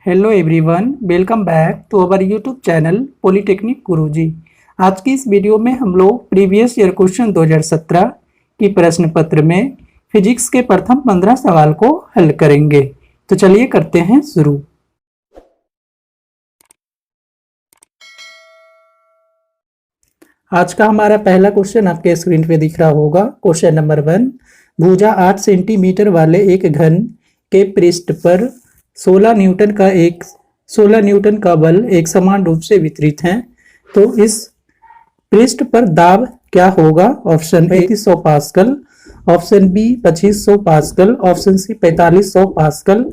Hello everyone, welcome back to our YouTube channel Polytechnic Guruji. आज की इस वीडियो में हम लोग प्रीवियस ईयर क्वेश्चन 2017 की प्रश्न पत्र में फिजिक्स के प्रथम 15 सवाल को हल करेंगे। तो चलिए करते हैं शुरू। आज का हमारा पहला क्वेश्चन आपके स्क्रीन पे दिख रहा होगा। क्वेश्चन नंबर 1, भुजा 8 सेंटीमीटर वाले एक घन के पृष्ठ पर 16 न्यूटन का बल एक समान रूप से वितरित है, तो इस पृष्ठ पर दाब क्या होगा? Option A 3500 pascal, option B 2500 pascal, option C 4500 pascal,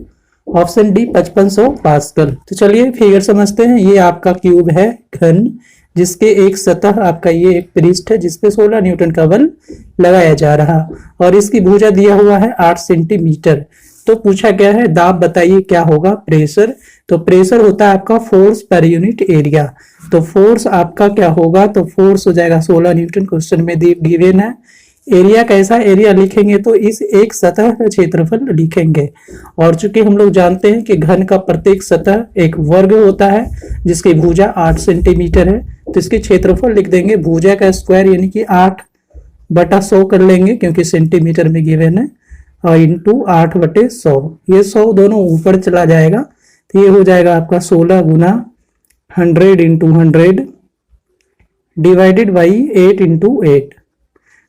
option D 5500 pascal. तो चलिए फिगर समझते हैं। ये आपका क्यूब है घन, जिसके एक सतह आपका ये एक पृष्ठ है जिसपे 16 न्यूटन का बल लगाया जा रहा, और इसकी भुजा दिया हुआ है 8 सेंटीमीटर। तो पूछा गया है दाब बताइए क्या होगा? प्रेशर। तो प्रेशर होता है आपका फोर्स पर यूनिट एरिया। तो फोर्स आपका क्या होगा? तो फोर्स हो जाएगा 16 न्यूटन, क्वेश्चन में गिवन है। एरिया कैसा एरिया लिखेंगे? तो इस एक सतह का क्षेत्रफल लिखेंगे, और चूंकि हम लोग जानते हैं कि घन का प्रत्येक सतह एक वर्ग होता है जिसकी भुजा 8 सेंटीमीटर है, तो इसके क्षेत्रफल लिख देंगे भुजा का स्क्वायर यानी कि 8/100 कर लेंगे क्योंकि सेंटीमीटर में गिवन है, और इंटू 8/100। ये 100 दोनों ऊपर चला जाएगा, तो ये हो जाएगा आपका 16 गुना 100 इंटू 100 डिवाइडेड बाई 8 इंटू 8।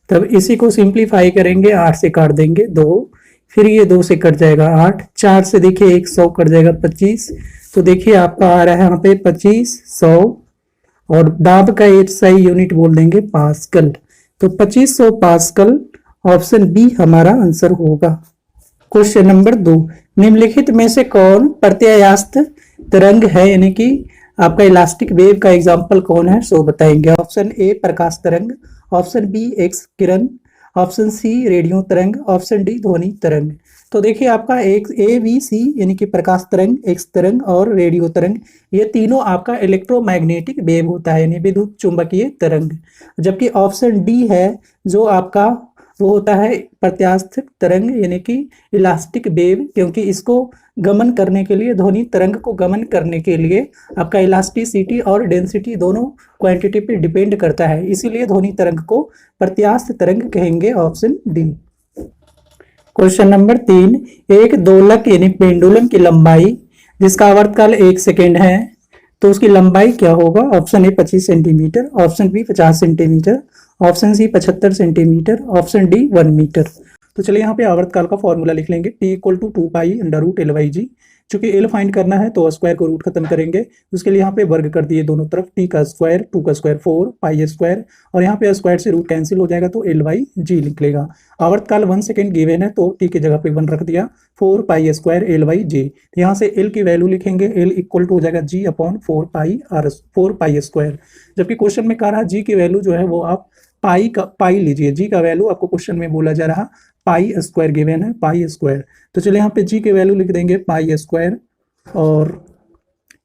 तब इसी को सिंप्लीफाई करेंगे, 8 से काट देंगे 2, फिर ये 2 से कट जाएगा 8, 4 से देखिए 100 कट जाएगा 25। तो देखिए आपका आ रहा है यहाँ पे 2500, और दाब का एक सही यूनिट बोल देंगे पास्कल। तो 2500 पास्कल ऑप्शन बी हमारा आंसर होगा। क्वेश्चन नंबर 2, निम्नलिखित में से कौन प्रत्यास्थ तरंग है, यानी कि आपका इलास्टिक वेव का एग्जाम्पल कौन है? सो बताएंगे। ऑप्शन ए प्रकाश तरंग, ऑप्शन बी एक्स किरण, ऑप्शन सी रेडियो तरंग, ऑप्शन डी ध्वनि तरंग। तो देखिए आपका एक ए बी सी यानी कि प्रकाश तरंग, एक्स तरंग और रेडियो तरंग, ये तीनों आपका इलेक्ट्रोमैग्नेटिक वेव होता है यानी विद्युत चुंबकीय तरंग। जबकि ऑप्शन डी है जो आपका वो होता है प्रत्यास्थ तरंग यानी कि इलास्टिक वेव, क्योंकि इसको गमन करने के लिए, ध्वनि तरंग को गमन करने के लिए आपका इलास्टिसिटी और डेंसिटी दोनों क्वांटिटी पे डिपेंड करता है, इसीलिए ध्वनि तरंग को प्रत्यास्थ तरंग कहेंगे। Option D. क्वेश्चन नंबर 3, एक दोलक यानी पेंडुलम की लंबाई जिसका आवर्तकाल 1 सेकेंड है, तो उसकी लंबाई क्या होगा? Option A 25 centimetre, option B 50 centimetre, option C 75 centimetre, option D 1 metre. तो चलिए यहाँ पे आवर्तकाल का फॉर्मूला लिख लेंगे, T = 2π√L/g। चूंकि L फाइंड करना है तो स्क्वायर को रूट खत्म करेंगे, उसके लिए यहाँ पे वर्ग कर दिए दोनों तरफ, T का स्क्वायर 2 का स्क्वायर 4 पाई स्क्वायर, और यहाँ पे स्क्वायर से रूट कैंसिल हो जाएगा तो L/g लिख लेगा। आवर्तकाल 1 सेकेंड गिवन है तो T की जगह पे 1 रख दिया, 4 पाई स्क्वायर L/g। यहाँ से L की वैल्यू लिखेंगे, L = हो जाएगा G/4 पाई स्क्वायर। जबकि क्वेश्चन में कह रहा G की वैल्यू जो है वो आप पाई लीजिए, जी का वैल्यू आपको क्वेश्चन में बोला जा रहा पाई स्क्वायर गिवन है, पाई स्क्वायर। तो चलिए यहाँ पे जी की वैल्यू लिख देंगे पाई स्क्वायर, और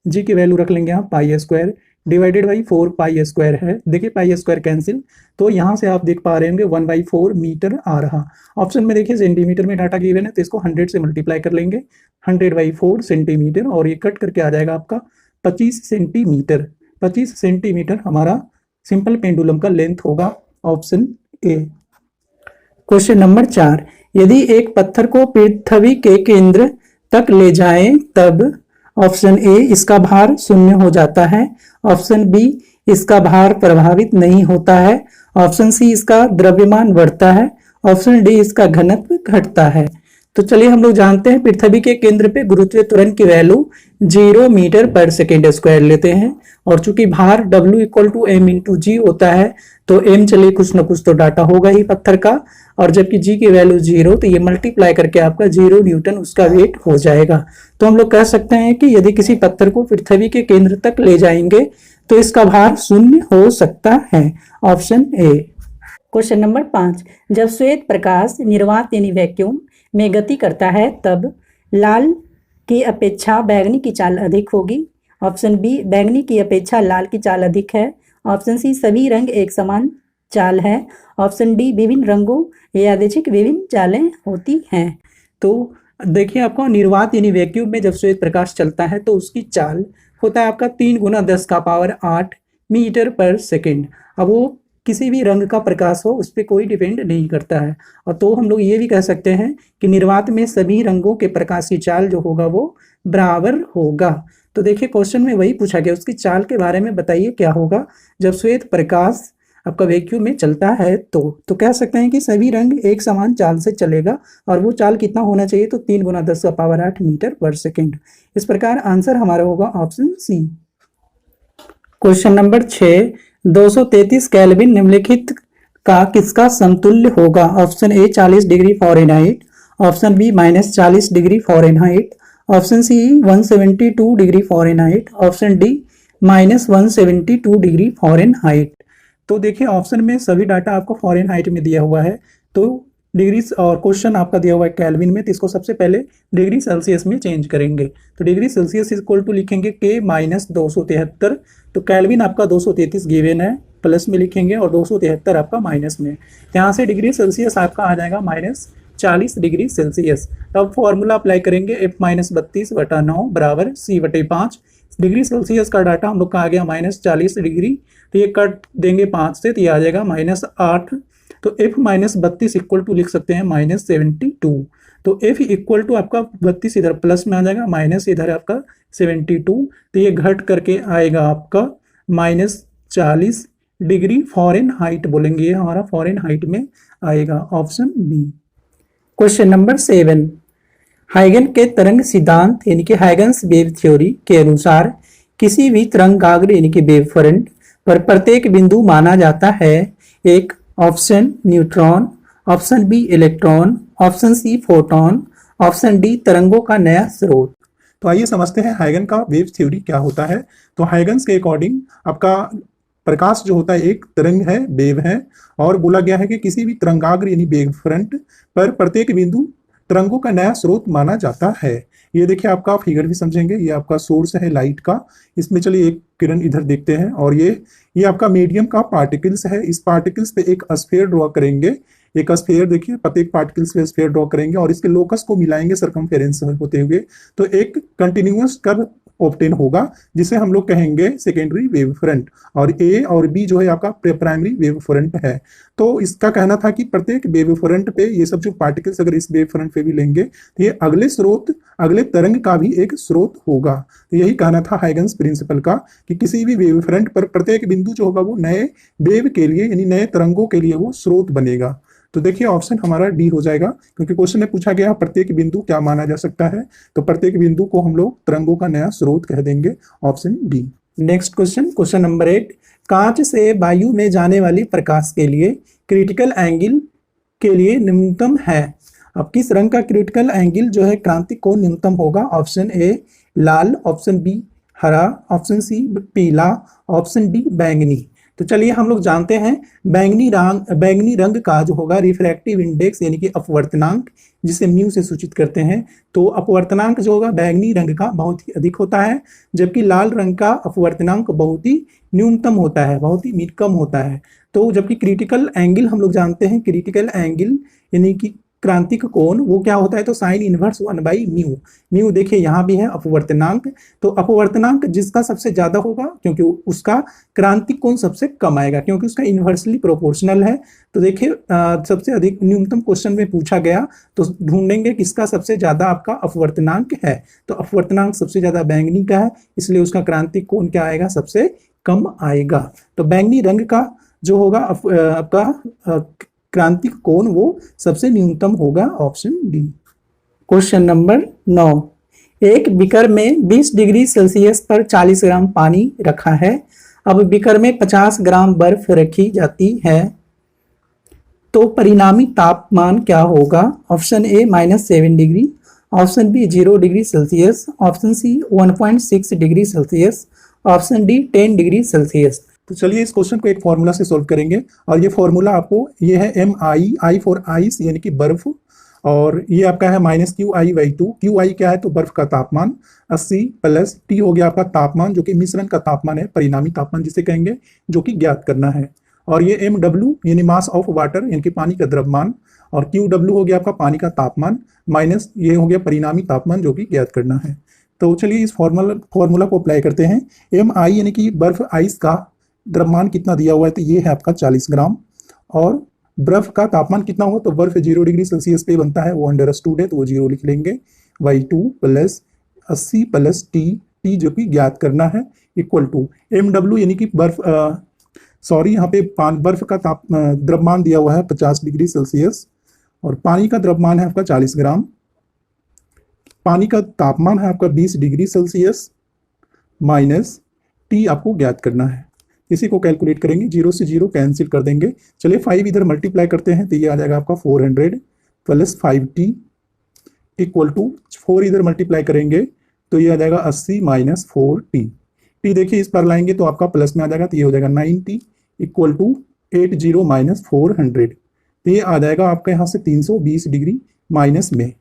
जी की वैल्यू रख लेंगे यहाँ pi square divided by 4 pi square है। देखिए पाई स्क्वायर कैंसिल, तो यहाँ से आप देख पा रहे होंगे 1/4 मीटर आ रहा। ऑप्शन में देखिए सेंटीमीटर में डाटा गिवन है तो इसको 100 से मल्टीप्लाई कर लेंगे, 100/4 सेंटीमीटर, और ये कट करके आ जाएगा आपका 25 सेंटीमीटर। 25 सेंटीमीटर हमारा सिंपल पेंडुलम का लेंथ होगा। ऑप्शन ए। क्वेश्चन नंबर 4, यदि एक पत्थर को पृथ्वी के केंद्र तक ले जाएं तब ऑप्शन ए इसका भार शून्य हो जाता है, ऑप्शन बी इसका भार प्रभावित नहीं होता है, ऑप्शन सी इसका द्रव्यमान बढ़ता है, ऑप्शन डी इसका घनत्व घटता है। तो चलिए हम लोग जानते हैं पृथ्वी के केंद्र पे गुरुत्वीय त्वरण की वैल्यू 0 मीटर पर सेकेंड स्क्वायर लेते हैं, और चूंकि भार W = m/g होता है तो m चलिए कुछ ना कुछ तो डाटा होगा ही पत्थर का, और जबकि g की वैल्यू 0 तो ये मल्टीप्लाई करके आपका 0 न्यूटन उसका वेट हो जाएगा। तो हम लोग कह सकते हैं कि यदि किसी पत्थर को पृथ्वी के केंद्र तक ले जाएंगे तो इसका भार शून्य हो सकता है। ऑप्शन ए। क्वेश्चन नंबर 5, जब श्वेत प्रकाश निर्वात यानी वैक्यूम में गति करता है तब लाल की अपेक्षा बैंगनी की चाल अधिक होगी। ऑप्शन बी बैंगनी की अपेक्षा लाल की चाल अधिक है, ऑप्शन सी सभी रंग एक समान चाल है, ऑप्शन डी विभिन्न रंगों यादृच्छिक विभिन्न चालें होती हैं। तो देखिए आपको निर्वात यानी वैक्यूम में जब श्वेत प्रकाश चलता है तो उसकी चाल होता है आपका 3 गुना 10 का पावर 8 मीटर पर सेकेंड। अब वो किसी भी रंग का प्रकाश हो उस पर कोई डिपेंड नहीं करता है। और तो हम लोग ये भी कह सकते हैं कि निर्वात में सभी रंगों के प्रकाश की चाल जो होगा वो बराबर होगा। तो देखिए क्वेश्चन में वही पूछा गया, उसकी चाल के बारे में बताइए क्या होगा जब श्वेत प्रकाश आपका वैक्यूम में चलता है। तो कह सकते हैं कि सभी रंग एक समान चाल से चलेगा और वो चाल कितना होना चाहिए, तो 3 गुना 10 का पावर 8 मीटर पर सेकेंड। इस प्रकार आंसर हमारा होगा option C. Question number 6, 233 kelvin निम्नलिखित का किसका समतुल्य होगा। Option A 40 degree Fahrenheit, option B -40 degree Fahrenheit, option C 172 degree Fahrenheit, option D -172 degree Fahrenheit. तो देखिए ऑप्शन में सभी डाटा आपको फ़ारेनहाइट में दिया हुआ है, तो डिग्री और क्वेश्चन आपका दिया हुआ है केल्विन में, तो इसको सबसे पहले डिग्री सेल्सियस में चेंज करेंगे। तो डिग्री सेल्सियस इक्वल टू लिखेंगे के -273। तो केल्विन आपका 233 गिवन है, प्लस में लिखेंगे और 273 आपका माइनस में। यहाँ से डिग्री सेल्सियस आपका आ जाएगा -40 डिग्री सेल्सियस। अब फॉर्मूला अप्लाई करेंगे F-32/9 बराबर C/5। डिग्री सेल्सियस का डाटा हम लोग का आ गया -40 डिग्री, तो ये कट देंगे 5 से, तो ये आ जाएगा -8। तो F-32 इक्वल टू लिख सकते हैं -72। तो F इक्वल टू आपका 32 इधर प्लस में आ जाएगा, माइनस इधर आपका 72, तो ये घट करके आएगा आपका -40 डिग्री फ़ारेनहाइट बोलेंगे, ये हमारा फ़ारेनहाइट में आएगा, ऑप्शन बी। क्वेश्चन नंबर 7, हाइगन के तरंग सिद्धांत यानी कि हाइगन्स वेव थ्योरी के अनुसार किसी भी तरंगाग्र यानी कि वेव फ्रंट पर प्रत्येक बिंदु माना जाता है एक, option neutron, option B electron, option C photon, option D तरंगों का नया स्रोत। तो आइए समझते हैं हाइगन का वेव थ्योरी क्या होता है। तो हाइगन्स के अकॉर्डिंग आपका प्रकाश जो होता है एक तरंग है, वेव है, और बोला गया है कि किसी भी तरंगाग्र यानी वेव फ्रंट पर प्रत्येक बिंदु तरंगों का नया स्रोत माना जाता है। ये देखिए आपका फिगर भी समझेंगे, ये आपका सोर्स है लाइट का, इसमें चलिए एक किरण इधर देखते हैं, और ये आपका मीडियम का पार्टिकल्स है। इस पार्टिकल्स पे एक स्फीयर ड्रॉ करेंगे, एक स्फीयर देखिए प्रत्येक पार्टिकल्स पे स्फीयर ड्रॉ करेंगे और इसके लोकस को मिलाएंगे सरकमफेरेंस होते हुए, तो एक कंटिन्यूअस कर्व ऑब्टेन होगा जिसे हम लोग कहेंगे सेकेंडरी वेव फ्रंट, और ए और बी जो है आपका प्राइमरी वेव फ्रंट है। तो इसका कहना था कि प्रत्येक वेव फ्रंट पे ये सब जो पार्टिकल्स अगर इस वेव फ्रंट पे भी लेंगे तो ये अगले तरंग का भी एक स्रोत होगा। तो यही कहना था हाइगन्स प्रिंसिपल का कि किसी भी वेव फ्रंट पर प्रत्येक बिंदु जो होगा वो नए वेव के लिए यानी नए तरंगों के लिए वो स्रोत बनेगा। तो देखिए ऑप्शन हमारा डी हो जाएगा, क्योंकि क्वेश्चन में पूछा गया प्रत्येक बिंदु क्या माना जा सकता है, तो प्रत्येक बिंदु को हम लोग तरंगों का नया स्रोत कह देंगे, option D. Next question, question number 8, कांच से वायु में जाने वाली प्रकाश के लिए क्रिटिकल एंगल के लिए न्यूनतम है। अब किस रंग का क्रिटिकल एंगल जो है क्रांति कोण न्यूनतम होगा। ऑप्शन ए लाल, ऑप्शन बी हरा, ऑप्शन सी पीला, ऑप्शन डी बैंगनी। तो चलिए हम लोग जानते हैं बैंगनी रंग का जो होगा रिफ्रैक्टिव इंडेक्स यानी कि अपवर्तनांक, जिसे म्यू से सूचित करते हैं। तो अपवर्तनांक जो होगा बैंगनी रंग का बहुत ही अधिक होता है, जबकि लाल रंग का अपवर्तनांक बहुत ही न्यूनतम होता है, बहुत ही कम होता है। तो जबकि क्रिटिकल एंगल हम लोग जानते हैं, क्रिटिकल एंगल यानी कि क्रांतिक कोण वो क्या होता है, तो साइन इनवर्स 1/म्यू। म्यू देखिए यहाँ भी है अपवर्तनांक, तो अपवर्तनांक जिसका सबसे ज्यादा होगा क्योंकि उसका क्रांतिक कोण सबसे कम आएगा, क्योंकि उसका इनवर्सली प्रोपोर्शनल है। तो देखिए सबसे अधिक न्यूनतम क्वेश्चन में पूछा गया, तो ढूंढेंगे किसका सबसे ज्यादा आपका अपवर्तनांक है। तो अपवर्तनांक सबसे ज्यादा बैंगनी का है, इसलिए उसका क्रांतिक कोण क्या आएगा, सबसे कम आएगा। तो बैंगनी रंग का जो होगा आपका क्रांतिक कोण वो सबसे न्यूनतम होगा, ऑप्शन डी। क्वेश्चन नंबर 9, एक बीकर में 20 डिग्री सेल्सियस पर 40 ग्राम पानी रखा है। अब बीकर में 50 ग्राम बर्फ रखी जाती है, तो परिणामी तापमान क्या होगा। Option A -7 degree, option B 0 degree Celsius, option C 1.6 degree Celsius, option D 10 degree Celsius. तो चलिए इस क्वेश्चन को एक फॉर्मूला से सॉल्व करेंगे, और ये फॉर्मूला आपको ये है MI फॉर आइस यानी कि बर्फ, और ये आपका है -QI/2। QI क्या है, तो बर्फ का तापमान 80 प्लस T हो गया आपका तापमान जो कि मिश्रण का तापमान है, परिणामी तापमान जिसे कहेंगे, जो कि ज्ञात करना है। और ये MW यानी मास ऑफ वाटर यानी कि पानी का द्रव्यमान, और QW हो गया आपका पानी का तापमान, माइनस ये हो गया परिणामी तापमान जो कि ज्ञात करना है। तो चलिए इस फॉर्मूला को अप्लाई करते हैं। MI यानी कि बर्फ आइस का द्रव्यमान कितना दिया हुआ है, तो ये है आपका 40 ग्राम, और बर्फ का तापमान कितना हुआ, तो बर्फ 0 डिग्री सेल्सियस पे बनता है, वो अंडरस्टूड है तो वो 0 लिख लेंगे। Y2 प्लस 80 प्लस T जो कि ज्ञात करना है, इक्वल टू MW यानी कि बर्फ यहाँ पे बर्फ का द्रव्यमान दिया हुआ है 50 डिग्री सेल्सियस, और पानी का द्रव्यमान है आपका 40 ग्राम, पानी का तापमान है आपका 20 डिग्री सेल्सियस, माइनस T आपको ज्ञात करना है। इसी को कैलकुलेट करेंगे, 0 से 0 कैंसिल कर देंगे। चलिए 5 इधर मल्टीप्लाई करते हैं तो ये आ जाएगा आपका 400 प्लस 5T इक्वल टू 4 इधर मल्टीप्लाई करेंगे तो ये आ जाएगा 80 माइनस 4T। T देखिए इस पर लाएंगे तो आपका प्लस में आ जाएगा, तो ये हो जाएगा 90 इक्वल टू 80 माइनस 400, तो ये आ जाएगा आपका यहाँ से 320 डिग्री माइनस में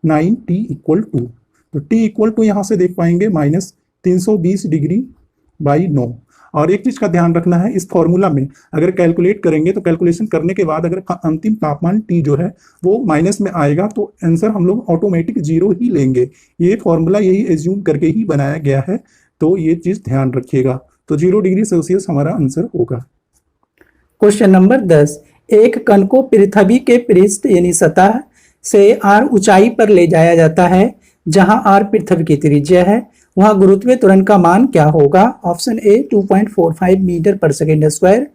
9T इक्वल टू, तो T इक्वल टू यहाँ से देख पाएंगे माइनस 320 डिग्री बाई 9। और एक चीज का ध्यान रखना है, इस फॉर्मूला में अगर कैलकुलेट करेंगे तो कैलकुलेशन करने के बाद अगर अंतिम तापमान T जो है वो माइनस में आएगा तो आंसर हम लोग ऑटोमेटिक 0 ही लेंगे। ये फॉर्मूला यही एज्यूम करके ही बनाया गया है, तो ये चीज ध्यान रखिएगा। तो 0 डिग्री सेल्सियस हमारा आंसर होगा। क्वेश्चन नंबर 10, एक कण को पृथ्वी के पृष्ठ यानी सतह से r ऊंचाई पर ले जाया जाता है, जहां r पृथ्वी की त्रिज्या है, वहां गुरुत्वीय त्वरण का मान क्या होगा? ऑप्शन ए 2.45 मीटर पर second square,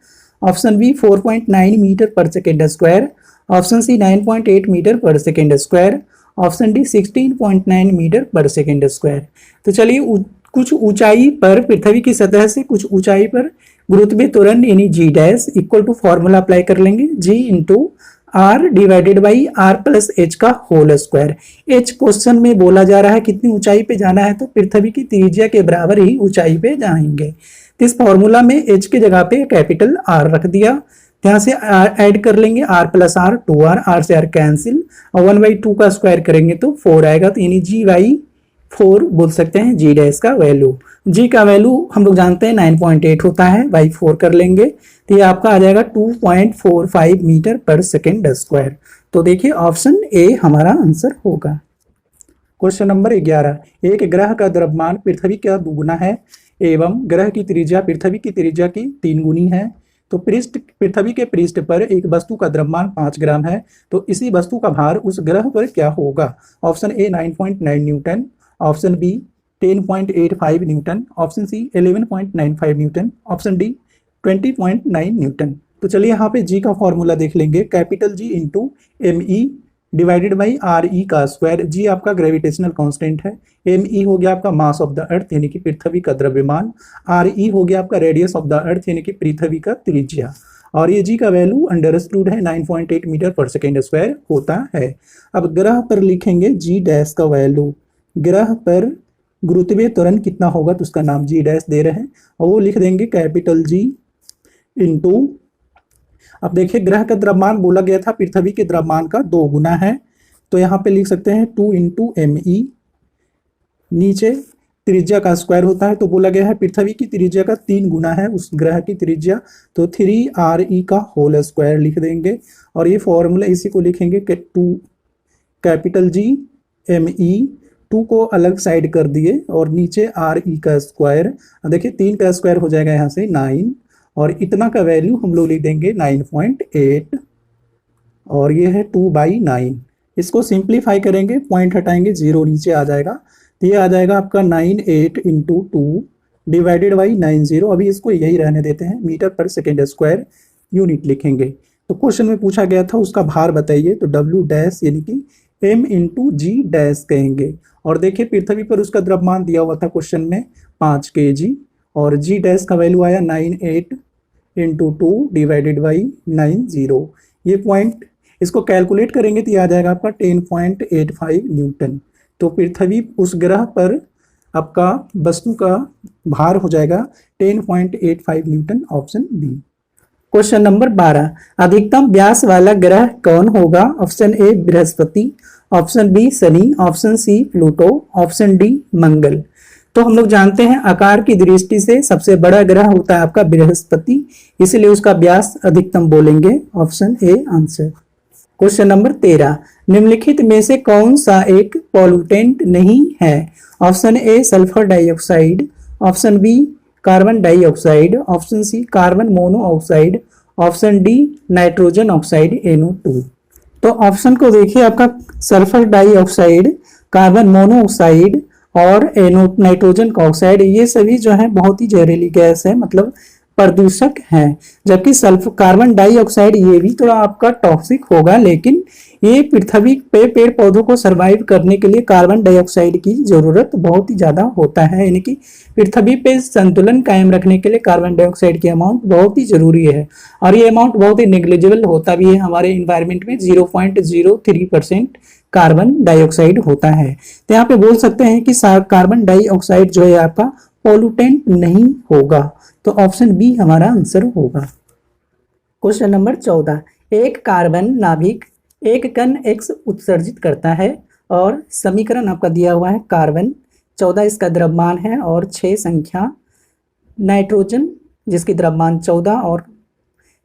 option B 4.9 metre पर second square, option C 9.8 metre पर second square, option D 16.9 metre पर सेकेंड स्क्वायर। तो चलिए कुछ ऊंचाई पर पृथ्वी की सतह से कुछ ऊंचाई पर गुरुत्वीय त्वरण यानी G dash equal to formula apply कर लेंगे, G into R divided by R plus H का होल स्क्वायर। H क्वेश्चन में बोला जा रहा है कितनी ऊंचाई पे जाना है, तो पृथ्वी की त्रिज्या के बराबर ही ऊंचाई पे जाएंगे। तो इस फॉर्मूला में H की जगह पे कैपिटल R रख दिया, यहाँ से ऐड कर लेंगे R plus R 2R, R से R कैंसिल, और 1/2 का स्क्वायर करेंगे तो 4 आएगा, तो यानी G/4 बोल सकते हैं G डैश का वैल्यू। G का वैल्यू हम लोग जानते हैं 9.8 होता है, बाई 4 कर लेंगे तो ये आपका आ जाएगा 2.45 मीटर पर सेकेंड स्क्वायर। तो देखिए ऑप्शन ए हमारा आंसर होगा। क्वेश्चन नंबर 11, एक ग्रह का द्रव्यमान पृथ्वी का दुगुना है एवं ग्रह की त्रिज्या पृथ्वी की त्रिज्या की 3 गुनी है, तो पृथ्वी के पृष्ठ पर एक वस्तु का द्रव्यमान 5 ग्राम है, तो इसी वस्तु का भार उस ग्रह पर क्या होगा? Option A 9.9 newton, option B 10.85 newton, option C 11.95 newton, option D 20.9 newton. तो चलिए यहाँ पे G का फॉर्मूला देख लेंगे, capital G into ME divided by RE का स्क्वायर। G आपका ग्रेविटेशनल कांस्टेंट है, ME हो गया आपका मास ऑफ द अर्थ यानी कि पृथ्वी का द्रव्यमान, RE हो गया आपका रेडियस ऑफ द अर्थ यानी कि पृथ्वी का त्रिज्या, और ये G का वैल्यू अंडरस्टूड है 9.8 मीटर पर सेकेंड स्क्वायर होता है। अब ग्रह पर लिखेंगे G डैश का वैल्यू, ग्रह पर गुरुत्वीय त्वरण कितना होगा तो उसका नाम G डैश दे रहे हैं, और वो लिख देंगे कैपिटल G इंटू, अब देखिए ग्रह का द्रव्यमान बोला गया था पृथ्वी के द्रव्यमान का 2 गुना है, तो यहाँ पे लिख सकते हैं 2 इंटू ME, नीचे त्रिज्या का स्क्वायर होता है, तो बोला गया है पृथ्वी की त्रिज्या का 3 गुना है उस ग्रह की त्रिज्या, तो 3RE का होल स्क्वायर लिख देंगे, और ये फॉर्मूला इसी को लिखेंगे कि 2 कैपिटल G ME 2 को अलग साइड कर दिए और नीचे RE का स्क्वायर, देखिए 3 का स्क्वायर हो जाएगा यहाँ से 9, और इतना का वैल्यू हम लोग लिख देंगे 9.8, और ये है 2/9। इसको सिंप्लीफाई करेंगे, पॉइंट हटाएंगे, 0 नीचे आ जाएगा, तो ये आ जाएगा आपका 98 इंटू 2 डिवाइडेड बाई 90। अभी इसको यही रहने देते हैं, मीटर पर सेकेंड स्क्वायर यूनिट लिखेंगे। तो क्वेश्चन में पूछा गया था उसका भार बताइए, तो W डैश यानी कि M इंटू G डैश कहेंगे, और देखिए पृथ्वी पर उसका द्रव्यमान दिया हुआ था क्वेश्चन में 5 kg, और G डैश का वैल्यू आया 98 इंटू 2 डिवाइडेड बाई 90। ये पॉइंट इसको कैलकुलेट करेंगे तो ये आ जाएगा आपका 10.85 न्यूटन। तो पृथ्वी उस ग्रह पर आपका वस्तु का भार हो जाएगा 10.85 newton, option B. Question number 12, अधिकतम व्यास वाला ग्रह कौन होगा? Option A Brihaspati, option B Shani, option C Pluto, option D Mangal. तो हम लोग जानते हैं आकार की दृष्टि से सबसे बड़ा ग्रह होता है आपका बृहस्पति, इसलिए उसका व्यास अधिकतम बोलेंगे, option A answer. Question number 13, निम्नलिखित में से कौन सा एक पॉल्यूटेंट नहीं है? Option A sulphur dioxide, option B carbon dioxide, option C carbon monoxide, option D nitrogen oxide NO2। तो ऑप्शन को देखिए, आपका सल्फर डाइऑक्साइड, कार्बन मोनोऑक्साइड और नाइट्रोजन ऑक्साइड, ये सभी जो है बहुत ही जहरीली गैस है, मतलब प्रदूषक है। जबकि सल्फर कार्बन डाइऑक्साइड ये भी थोड़ा आपका टॉक्सिक होगा, लेकिन ये पृथ्वी पे पेड़ पौधों को सरवाइव करने के लिए कार्बन डाइऑक्साइड की जरूरत बहुत ही ज्यादा होता है, यानी कि पृथ्वी पे संतुलन कायम रखने के लिए कार्बन डाइऑक्साइड की अमाउंट बहुत ही जरूरी है। और ये अमाउंट बहुत ही नेग्लिजिबल होता भी है, हमारे इन्वायरमेंट में 0.03% कार्बन डाइऑक्साइड होता है। तो यहाँ पे बोल सकते हैं कि कार्बन डाइऑक्साइड जो है आपका पॉल्यूटेंट नहीं होगा, तो ऑप्शन बी हमारा आंसर होगा। क्वेश्चन नंबर 14, एक कार्बन नाभिक एक कण X उत्सर्जित करता है और समीकरण आपका दिया हुआ है कार्बन 14 इसका द्रव्यमान है और 6 संख्या नाइट्रोजन जिसकी द्रव्यमान 14 और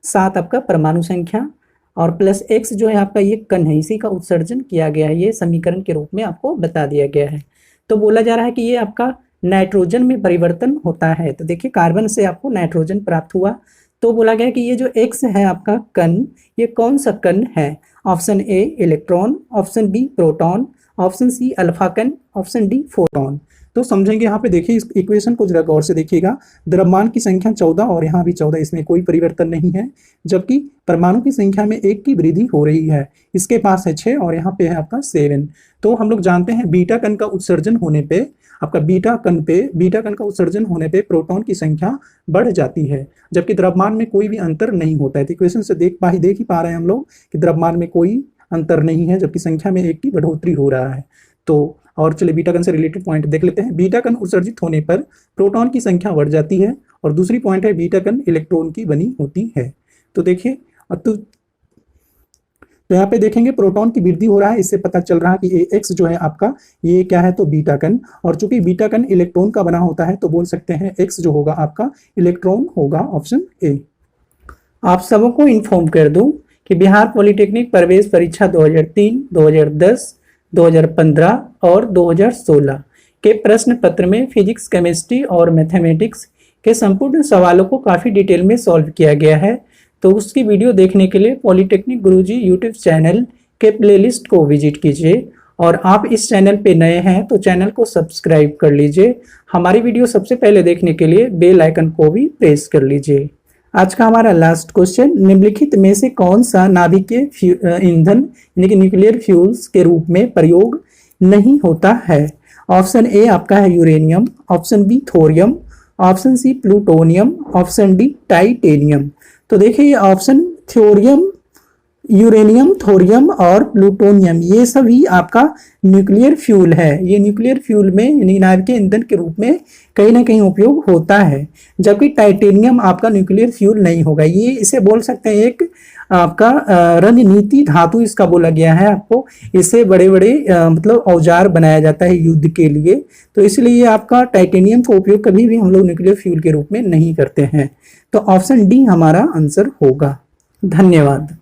7 आपका परमाणु संख्या और प्लस X जो है आपका ये कण है, इसी का उत्सर्जन किया गया है, ये समीकरण के रूप में आपको बता दिया गया है। तो बोला जा रहा है कि ये आपका नाइट्रोजन में परिवर्तन होता है। तो देखिए कार्बन से आपको नाइट्रोजन प्राप्त हुआ, तो बोला गया कि ये जो X है आपका कण, ये कौन सा कण है? Option A electron, option B proton, option C alpha कण, ऑप्शन डी फोटॉन। तो समझेंगे यहाँ पे, देखिए इस इक्वेशन को जरा गौर से देखिएगा। द्रव्यमान की संख्या 14 और यहाँ भी 14, इसमें कोई परिवर्तन नहीं है, जबकि परमाणु की संख्या में 1 की वृद्धि हो रही है। इसके पास है 6 और यहाँ पे है आपका 7। तो हम लोग जानते हैं बीटा कण का उत्सर्जन होने पे आपका बीटा कण का उत्सर्जन होने पे प्रोटॉन की संख्या बढ़ जाती है, जबकि द्रव्यमान में कोई भी अंतर नहीं होता है। तो इक्वेशन से देख ही पा रहे हैं हम लोग कि द्रव्यमान में कोई अंतर नहीं है, जबकि संख्या में 1 की बढ़ोतरी हो रहा है। तो और चलिए बीटा कण से रिलेटेड पॉइंट देख लेते हैं। बीटा कण उत्सर्जित होने पर प्रोटॉन की संख्या बढ़ जाती है और दूसरी पॉइंट है बीटा कण इलेक्ट्रॉन की बनी होती है। तो देखिए तो यहाँ पे देखेंगे प्रोटॉन की वृद्धि हो रहा है, इससे पता चल रहा है कि X जो है आपका ये क्या है, तो बीटा कण, और चूंकि बीटा कण इलेक्ट्रॉन का बना होता है तो बोल सकते हैं X जो होगा आपका इलेक्ट्रॉन होगा, ऑप्शन ए। आप सबको इन्फॉर्म कर दूं कि बिहार पॉलिटेक्निक प्रवेश परीक्षा 2003, 2010, 2015 और 2016 के प्रश्न पत्र में फिजिक्स, केमिस्ट्री और मैथमेटिक्स के संपूर्ण सवालों को काफ़ी डिटेल में सॉल्व किया गया है। तो उसकी वीडियो देखने के लिए पॉलिटेक्निक गुरुजी यूट्यूब चैनल के प्लेलिस्ट को विजिट कीजिए, और आप इस चैनल पे नए हैं तो चैनल को सब्सक्राइब कर लीजिए। हमारी वीडियो सबसे पहले देखने के लिए बेल आइकन को भी प्रेस कर लीजिए। आज का हमारा लास्ट क्वेश्चन, निम्नलिखित में से कौन सा नाभिकीय ईंधन यानी कि न्यूक्लियर फ्यूल्स के रूप में प्रयोग नहीं होता है? ऑप्शन ए आपका है uranium, option B thorium, option C plutonium, option D titanium. तो देखिए ये ऑप्शन थोरियम, यूरेनियम, थोरियम और प्लूटोनियम ये सभी आपका न्यूक्लियर फ्यूल है। ये न्यूक्लियर फ्यूल में यानी नाभिकीय ईंधन के रूप में कहीं ना कहीं उपयोग होता है, जबकि टाइटेनियम आपका न्यूक्लियर फ्यूल नहीं होगा। ये इसे बोल सकते हैं एक आपका रणनीति धातु इसका बोला गया है आपको। इससे बड़े बड़े मतलब औजार बनाया जाता है युद्ध के लिए, तो इसलिए आपका टाइटेनियम का उपयोग कभी भी हम लोग न्यूक्लियर फ्यूल के रूप में नहीं करते हैं। तो ऑप्शन डी हमारा आंसर होगा। धन्यवाद।